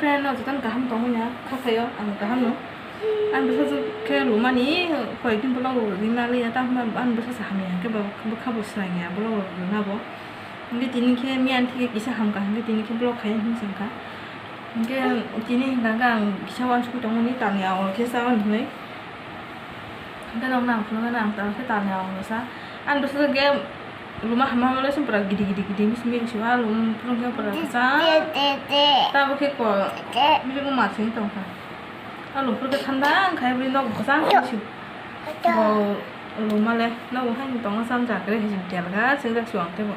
friend nó tụi kaham tong nya khafayo ang kaham no an besa ke lumani khoi tin bolo ringa le ta an besa sa hamya ke ba khabu sranya bolo na bo nge tin ke mian thi ki sa ham ka nge tin ke bolo khai hin sang ka nge tin ngang gang sa wan su tong ni ta nya ke sa wan hlei nge dong nang phun nang ta ke ta nya sa an besa ke rumah mama lo sempra gidi mis siwa lum prong ke para sa ta bo ke ko mi ko ma sing tong ka alum pro ke thanda khai bri nok bhasa chu bo lum ma le no hai tong sam ja kre hin tel ga sing da suang te bo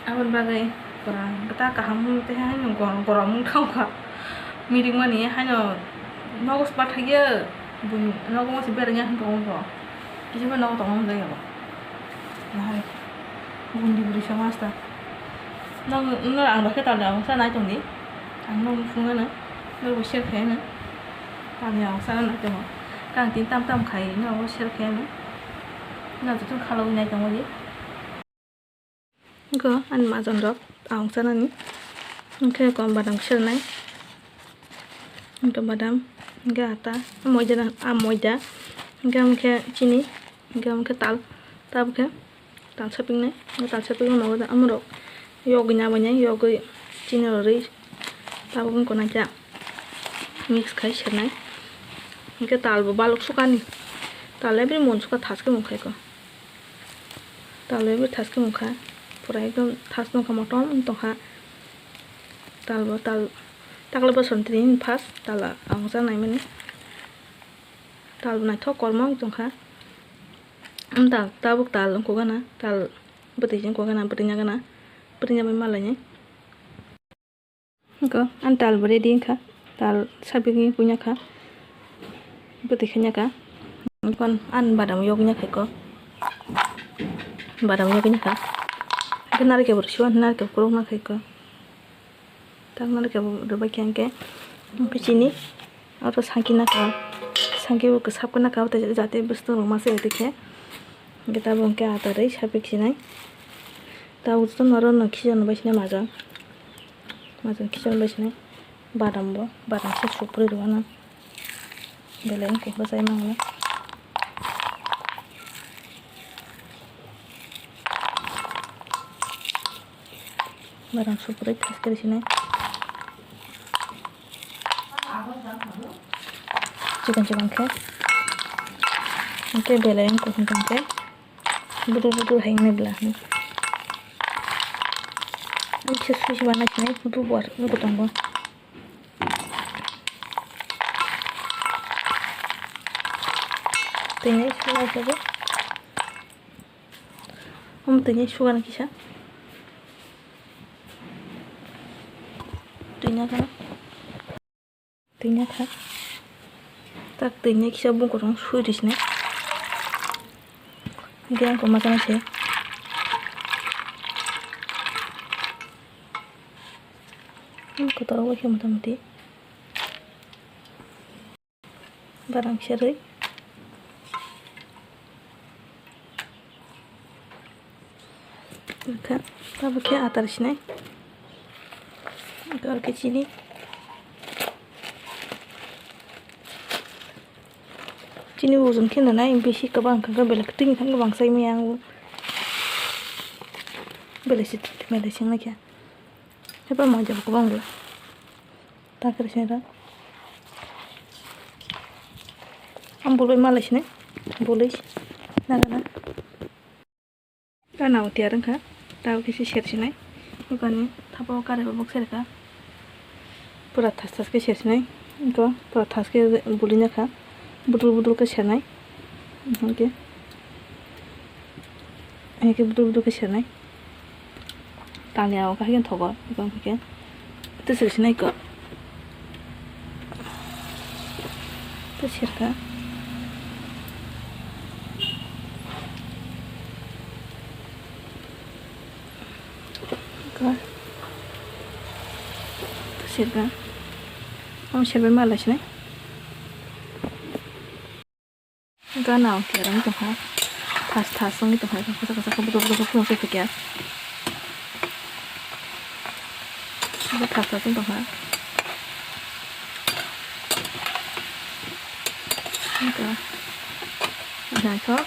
abon ba gai para ta ka ham te hai no ko ram thau ka mi ring ma ni hai no no ko spa thaya bun no ko si ber nya han tong ko ki ba no tong ga ya bo Nah, bundi beri sama sta. Nong ang bakit tao lang sa naitong ni. Ang nong funga na. Nong share kaya na. Tao yang sa na naitong mo. Kang tin tam kaya na ako share kaya na. Na tutong khalaw naitong mo ni. Ko an mazon dok ang sa na ni. Okay ko badam share na. Ko badam gata moida. Gam ke chini. Gam ke tal. Tab ke tal shopping này tal shopping nó đã amro yoga nhà bên nhá yoga chini rồi tao cũng còn chả mix khai sẵn này cái tal vào balok suka ni tal lấy bên môn suka thas cái mông khai co tal lấy bên thas cái mông khai pura ekdom thas nong kama tom tong ha tal vào tal tak lấy bên sân tin pas tal là ang sa này mình tal này thóc cỏ mong tong ha tal tabuk tal ko gana tal betijen ko gana betinya malanya ko an tal bere din kha tal sabing punya kha betikhanya ka kon an badam yognya khai ko badam yognya kha kenar ke bersuan nar ke kurung na khai ko tak nar ke doba kyang ke sini auto sangkina ka sangki ko sapkana ka jate bustu ma se dekhe kita bongke atare sapik sinai tahu tu naron nak kijan basine mazan kijan basine badam se supri doana belen ko basai mangla badam supri khas kare sinai chicken ke oke belen ko ke betul hang belah ni. Ini sesuatu mana sini betul buat betul tambah. Tanya suka saja. Tanya suka nak kisah. Tanya kan? Tanya kan? Tak tanya kisah bungkus orang sudah di sini. Gian của makan aja. Ko tahu apa mati. Barang syari. Kan, tapi ke atar sini. Kalau ke sini. Chini wuzun kena na imbeshi kabang kagak belak ting kan kabang sai yang belesit medicine lagi apa mau jawab kabang lah tak kerja dah boleh malas nih boleh na kan awak tiarang kah tahu kisi share sini bukan thapa kare babak share kah pura thas ke share sini itu pura thas ke bolehnya kah बुटुल के सेरनाय okay एके बुटुल के सेरनाय तालियाव काहिगन थगो इखन के तो सेरनाय को तो सेरका का तो सेरका हम सेरबाय मालासनाय Ganau tiarang itu ha, tas itu ha, kasa betul pulang ke kia. Tas itu ha, Itu. Nah, sok.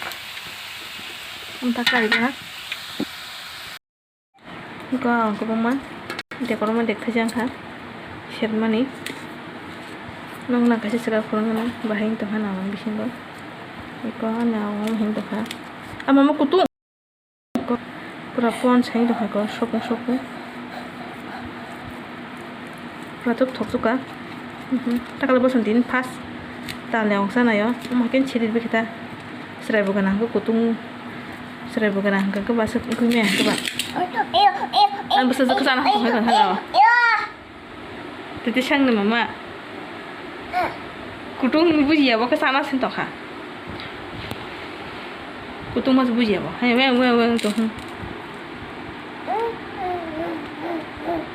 Entah kali ya. Ikaw, kapaman. Hindi ko naman dekta dyan ka. Share money. Nung nagkasi sila ko naman. Bahayin to ka naman. Bisin ko. Ikaw na ako mahin to ka. Mama kutung. Pura puan sahin to ka ko. Sopong. Pura tuk suka. Takal bosan din pas. Taleong sana yo. Makin cirit be kita. Serai bukan aku kutung. Serai bukan aku ke bahasa kunyah ke bah. An bisa ke sana ko kan halawa. Tadi sang ni mama. Kutung buji ya ke sana sin to ka. Kutung mas buji ya ba. Hai weng to.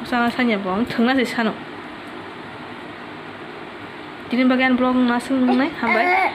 Sana sanya bang thengna se sano. Jadi bagian blog masuk nai hambai.